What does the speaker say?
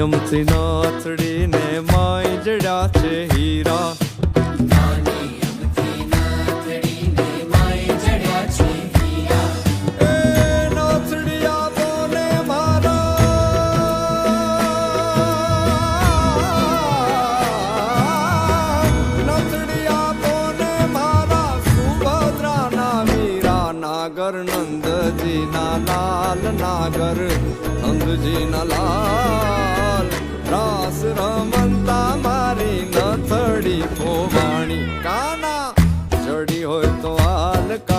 અમથી નાથડીને my જડ્યા છે હીરા. નાગર નંદજી ના લાલ, નાગર નંદજી ના લાલ, રાસ રમતા મારી નથડી ભોવાણી. કાના ચડી હોય તો હાલ.